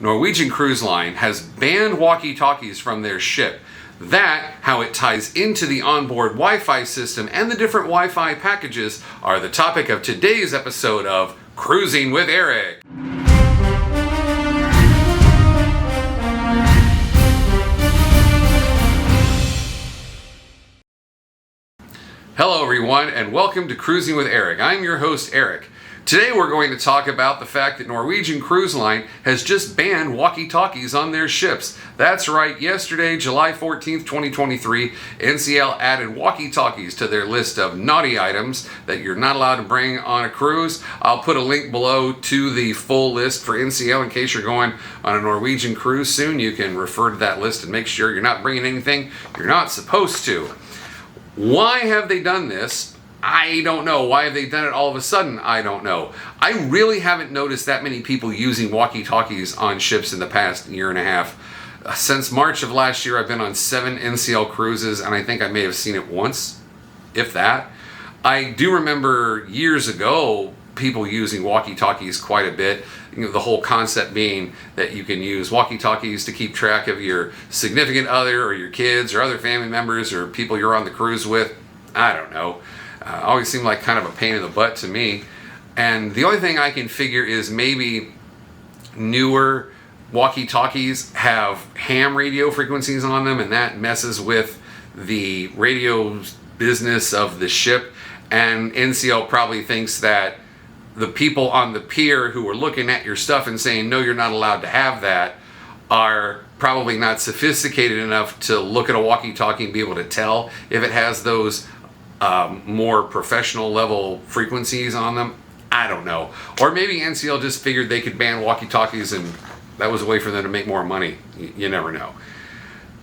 Norwegian Cruise Line has banned walkie-talkies from their ship. That, how it ties into the onboard Wi-Fi system, and the different Wi-Fi packages are the topic of today's episode of Cruising with Eric. Hello everyone, and welcome to Cruising with Eric. I'm your host, Eric. Today we're going to talk about the fact that Norwegian Cruise Line has just banned walkie-talkies on their ships. That's right, yesterday, July 14th, 2023, NCL added walkie-talkies to their list of naughty items that you're not allowed to bring on a cruise. I'll put a link below to the full list for NCL in case you're going on a Norwegian cruise soon. You can refer to that list and make sure you're not bringing anything you're not supposed to. Why have they done this? I don't know. Why have they done it all of a sudden? I don't know. I really haven't noticed that many people using walkie-talkies on ships in the past year and a half. Since March of last year, I've been on 7 NCL cruises, and I think I may have seen it once, if that. I do remember years ago people using walkie-talkies quite a bit. You know, the whole concept being that you can use walkie-talkies to keep track of your significant other or your kids or other family members or people you're on the cruise with. I don't know. Always seemed like kind of a pain in the butt to me. And the only thing I can figure is maybe newer walkie-talkies have ham radio frequencies on them, and that messes with the radio business of the ship. And NCL probably thinks that the people on the pier who are looking at your stuff and saying, no, you're not allowed to have that, are probably not sophisticated enough to look at a walkie-talkie and be able to tell if it has those more professional level frequencies on them. I don't know. Or maybe NCL just figured they could ban walkie-talkies and that was a way for them to make more money. You never know.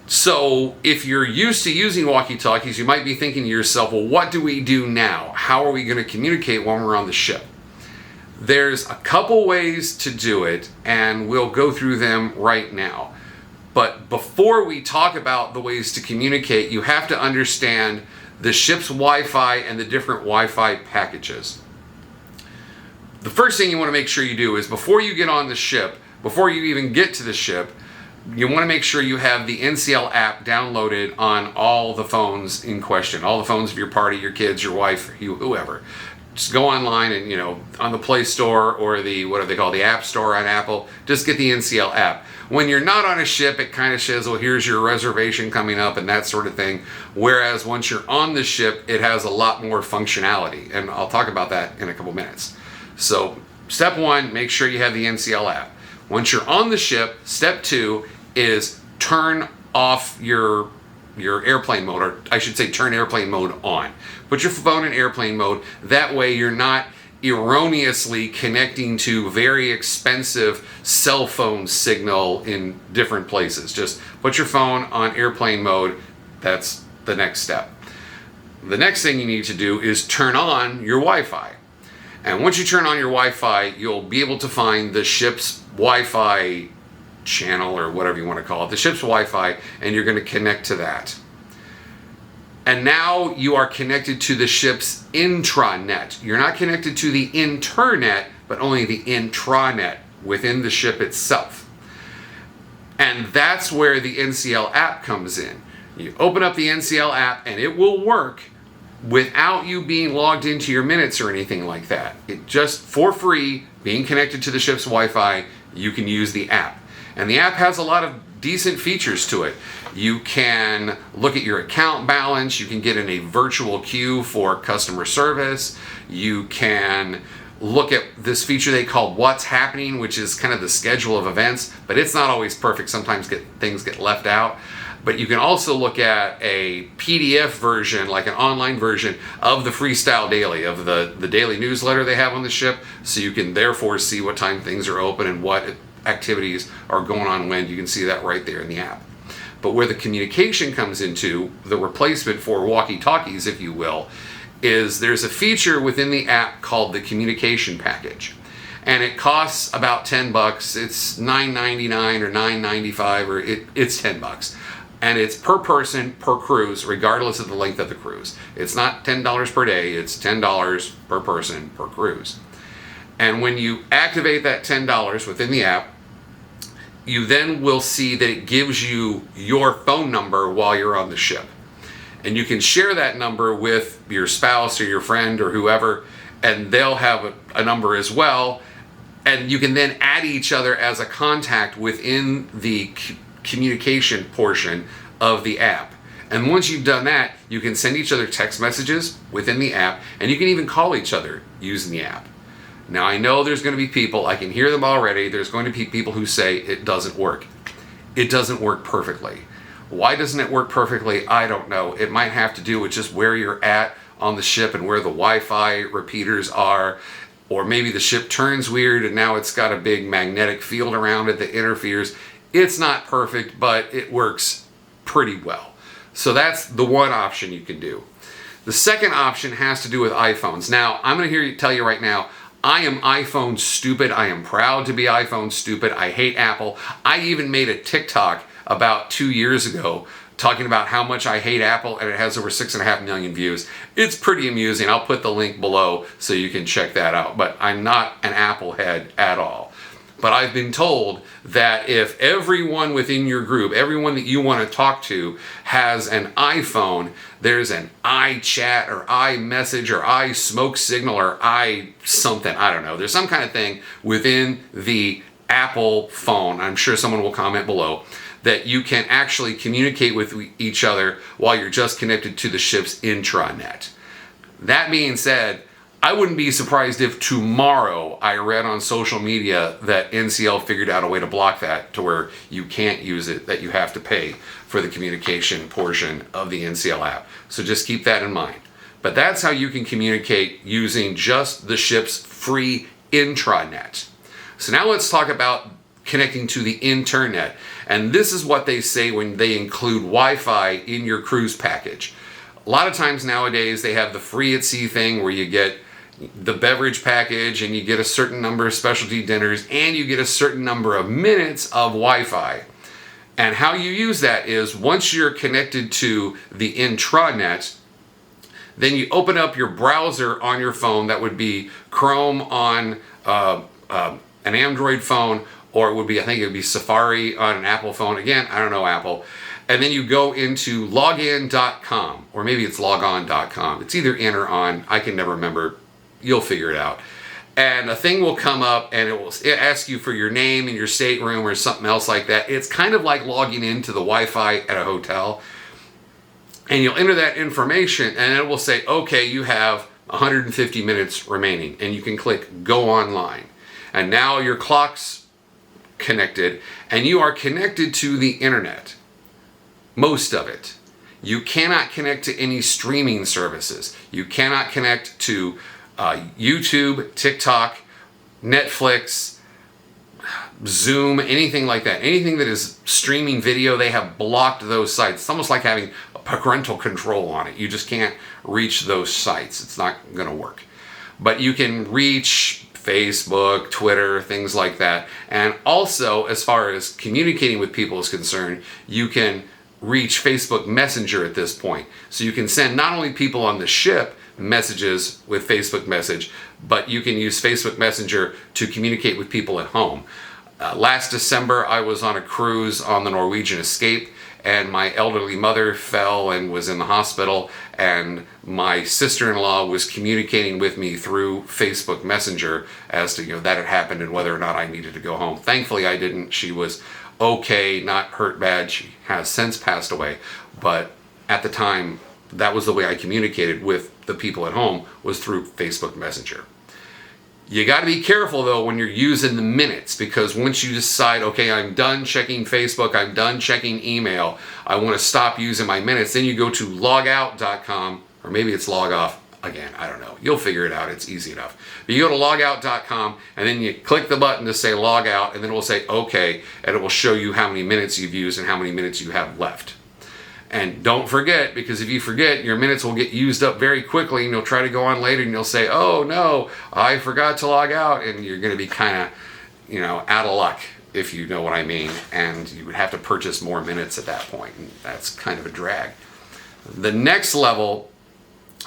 So if you're used to using walkie-talkies, you might be thinking to yourself, well, what do we do now? How are we going to communicate when we're on the ship? There's a couple ways to do it, and we'll go through them right now. But before we talk about the ways to communicate, you have to understand the ship's Wi-Fi and the different Wi-Fi packages. The first thing you want to make sure you do is before you get on the ship, before you even get to the ship, you want to make sure you have the NCL app downloaded on all the phones in question, all the phones of your party, your kids, your wife, whoever. Just go online and, on the Play Store or the, what do they call, the App Store on Apple, just get the NCL app. When you're not on a ship, it kind of says, well, here's your reservation coming up and that sort of thing. Whereas once you're on the ship, it has a lot more functionality. And I'll talk about that in a couple minutes. So step 1, make sure you have the NCL app. Once you're on the ship, step 2 is turn off your airplane mode, or I should say turn airplane mode on. Put your phone in airplane mode. That way you're not erroneously connecting to very expensive cell phone signal in different places. Just put your phone on airplane mode. That's the next step. The next thing you need to do is turn on your Wi-Fi. And once you turn on your Wi-Fi, you'll be able to find the ship's Wi-Fi channel, or whatever you want to call it, the ship's Wi-Fi, and you're going to connect to that. And now you are connected to the ship's intranet. You're not connected to the internet, but only the intranet within the ship itself. And that's where the NCL app comes in. You open up the NCL app and it will work without you being logged into your minutes or anything like that. It just, for free, being connected to the ship's Wi-Fi, you can use the app. And the app has a lot of decent features to it. You can look at your account balance. You can get in a virtual queue for customer service. You can look at this feature they call What's Happening, which is kind of the schedule of events, but it's not always perfect. Sometimes things get left out. But you can also look at a PDF version, like an online version of the Freestyle Daily, of the daily newsletter they have on the ship, so you can therefore see what time things are open and what activities are going on when. You can see that right there in the app. But where the communication comes into, the replacement for walkie-talkies, if you will, is there's a feature within the app called the communication package. And it costs about $10. It's $9.99 or $9.95, or it's $10. And it's per person, per cruise, regardless of the length of the cruise. It's not $10 per day, it's $10 per person, per cruise. And when you activate that $10 within the app, you then will see that it gives you your phone number while you're on the ship. And you can share that number with your spouse or your friend or whoever, and they'll have a number as well. And you can then add each other as a contact within the communication portion of the app. And once you've done that, you can send each other text messages within the app, and you can even call each other using the app. Now, I know there's going to be people, I can hear them already, there's going to be people who say it doesn't work. It doesn't work perfectly. Why doesn't it work perfectly? I don't know. It might have to do with just where you're at on the ship and where the Wi-Fi repeaters are, or maybe the ship turns weird and now it's got a big magnetic field around it that interferes. It's not perfect, but it works pretty well. So that's the one option you can do. The second option has to do with iPhones. Now, I'm going to tell you right now, I am iPhone stupid. I am proud to be iPhone stupid. I hate Apple. I even made a TikTok about 2 years ago talking about how much I hate Apple, and it has over 6.5 million views. It's pretty amusing. I'll put the link below so you can check that out. But I'm not an Apple head at all. But I've been told that if everyone within your group, everyone that you want to talk to has an iPhone, there's an iChat or iMessage or iSmoke Signal or something, I don't know. There's some kind of thing within the Apple phone, I'm sure someone will comment below, that you can actually communicate with each other while you're just connected to the ship's intranet. That being said, I wouldn't be surprised if tomorrow I read on social media that NCL figured out a way to block that to where you can't use it, that you have to pay for the communication portion of the NCL app. So just keep that in mind. But that's how you can communicate using just the ship's free intranet. So now let's talk about connecting to the internet. And this is what they say when they include Wi-Fi in your cruise package. A lot of times nowadays they have the free at sea thing where you get the beverage package and you get a certain number of specialty dinners and you get a certain number of minutes of Wi-Fi. And how you use that is once you're connected to the intranet, then you open up your browser on your phone. That would be Chrome on an Android phone, or it would be, I think it would be Safari on an Apple phone. Again, I don't know Apple. And then you go into login.com, or maybe it's logon.com. It's either in or on. I can never remember. You'll figure it out. And a thing will come up and it will ask you for your name and your stateroom or something else like that. It's kind of like logging into the Wi-Fi at a hotel. And you'll enter that information and it will say, okay, you have 150 minutes remaining. And you can click go online. And now your clock's connected and you are connected to the internet. Most of it. You cannot connect to any streaming services. You cannot connect to YouTube, TikTok, Netflix, Zoom, anything like that. Anything that is streaming video, they have blocked those sites. It's almost like having a parental control on it. You just can't reach those sites. It's not going to work. But you can reach Facebook, Twitter, things like that. And also, as far as communicating with people is concerned, you can reach Facebook Messenger at this point. So you can send not only people on the ship messages with Facebook Message, but you can use Facebook Messenger to communicate with people at home. Last December, I was on a cruise on the Norwegian Escape, and my elderly mother fell and was in the hospital, and my sister-in-law was communicating with me through Facebook Messenger as to, that had happened and whether or not I needed to go home. Thankfully, I didn't. She was okay, not hurt bad. She has since passed away, but at the time, that was the way I communicated with the people at home, was through Facebook Messenger. You got to be careful though when you're using the minutes, because once you decide, okay, I'm done checking Facebook, I'm done checking email, I want to stop using my minutes, then you go to logout.com, or maybe it's log off. Again, I don't know. You'll figure it out. It's easy enough. But you go to logout.com and then you click the button to say log out, and then it will say okay, and it will show you how many minutes you've used and how many minutes you have left. And don't forget, because if you forget, your minutes will get used up very quickly, and you'll try to go on later and you'll say, oh no, I forgot to log out, and you're going to be kind of, out of luck, if you know what I mean, and you would have to purchase more minutes at that point, and that's kind of a drag. The next level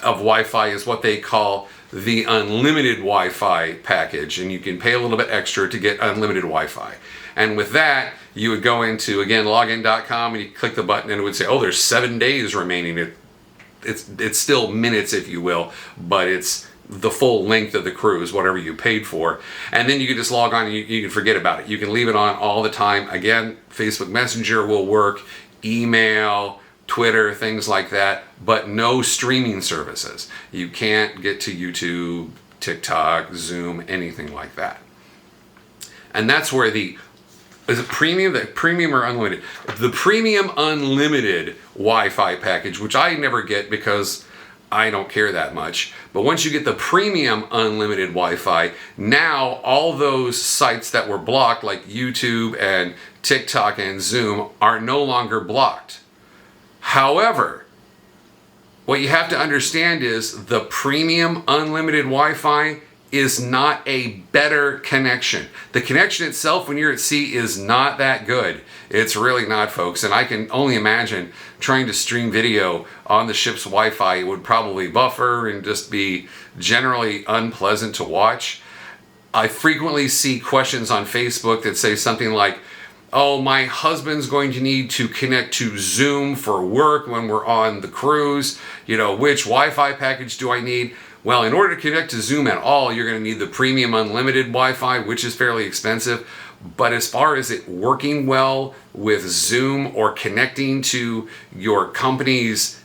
of Wi-Fi is what they call the unlimited Wi-Fi package, and you can pay a little bit extra to get unlimited Wi-Fi. And with that, you would go into, again, login.com, and you click the button and it would say, oh, there's 7 days remaining. It's still minutes, if you will, but it's the full length of the cruise, whatever you paid for. And then you can just log on and you can forget about it. You can leave it on all the time. Again, Facebook Messenger will work, email, Twitter, things like that, but no streaming services. You can't get to YouTube, TikTok, Zoom, anything like that. And that's where is it premium? The premium or unlimited? The premium unlimited Wi-Fi package, which I never get because I don't care that much. But once you get the premium unlimited Wi-Fi, now all those sites that were blocked, like YouTube and TikTok and Zoom, are no longer blocked. However, what you have to understand is the premium unlimited Wi-Fi is not a better connection. The connection itself when you're at sea is not that good. It's really not, folks. And I can only imagine trying to stream video on the ship's Wi-Fi would probably buffer and just be generally unpleasant to watch. I frequently see questions on Facebook that say something like, oh, my husband's going to need to connect to Zoom for work when we're on the cruise. Which Wi-Fi package do I need? Well, in order to connect to Zoom at all, you're going to need the premium unlimited Wi-Fi, which is fairly expensive. But as far as it working well with Zoom or connecting to your company's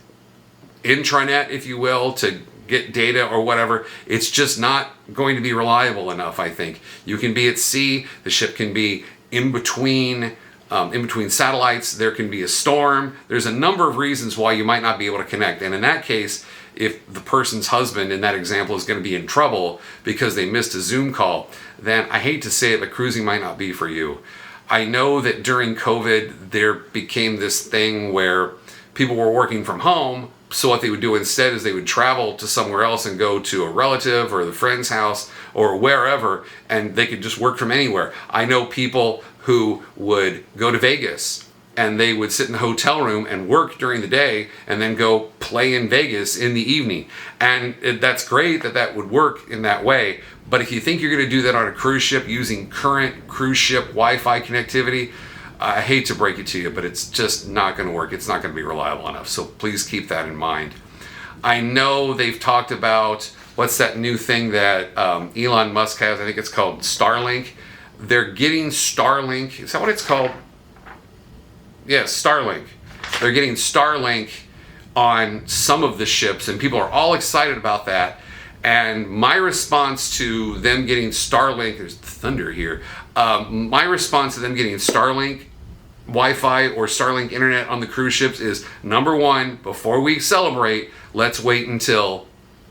intranet, if you will, to get data or whatever, it's just not going to be reliable enough, I think. You can be at sea, the ship can be in between satellites, there can be a storm. There's a number of reasons why you might not be able to connect. And in that case, if the person's husband in that example is going to be in trouble because they missed a Zoom call, then I hate to say it, but cruising might not be for you. I know that during COVID, there became this thing where people were working from home. So what they would do instead is they would travel to somewhere else and go to a relative or the friend's house or wherever, and they could just work from anywhere. I know people who would go to Vegas and they would sit in the hotel room and work during the day and then go play in Vegas in the evening. And that's great that would work in that way. But if you think you're going to do that on a cruise ship using current cruise ship Wi-Fi connectivity, I hate to break it to you, but it's just not going to work. It's not going to be reliable enough. So please keep that in mind. I know they've talked about, what's that new thing that Elon Musk has? I think it's called Starlink. They're getting Starlink. Is that what it's called? Yes, Starlink. They're getting Starlink on some of the ships, and people are all excited about that. And my response to them getting Starlink, there's thunder here. My response to them getting Starlink Wi-Fi or Starlink internet on the cruise ships is, number one, before we celebrate, let's wait until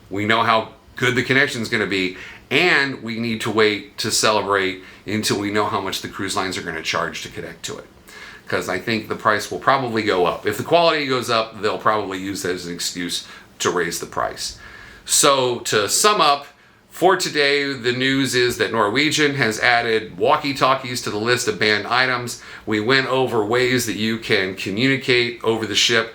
we know how good the connection is going to be. And we need to wait to celebrate until we know how much the cruise lines are going to charge to connect to it. Because I think the price will probably go up. If the quality goes up, they'll probably use that as an excuse to raise the price. So to sum up, for today, the news is that Norwegian has added walkie-talkies to the list of banned items. We went over ways that you can communicate over the ship,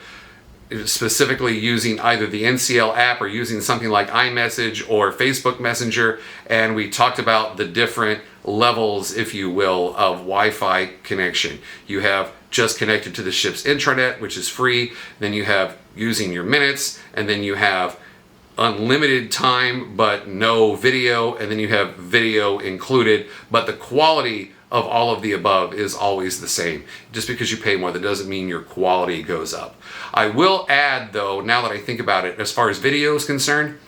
specifically using either the NCL app or using something like iMessage or Facebook Messenger. And we talked about the different levels, if you will, of Wi-Fi connection. You have just connected to the ship's intranet, which is free. Then you have using your minutes, and then you have unlimited time but no video, and then you have video included, but the quality of all of the above is always the same. Just because you pay more, that doesn't mean your quality goes up. I will add, though, now that I think about it, as far as video is concerned,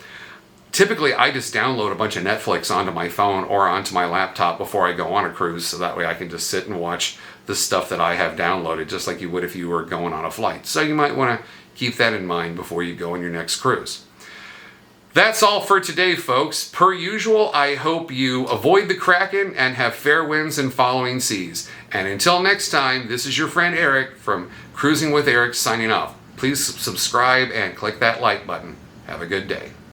typically I just download a bunch of Netflix onto my phone or onto my laptop before I go on a cruise, so that way I can just sit and watch the stuff that I have downloaded, just like you would if you were going on a flight. So you might want to keep that in mind before you go on your next cruise. That's all for today, folks. Per usual, I hope you avoid the Kraken and have fair winds and following seas. And until next time, this is your friend Eric from Cruising with Eric signing off. Please subscribe and click that like button. Have a good day.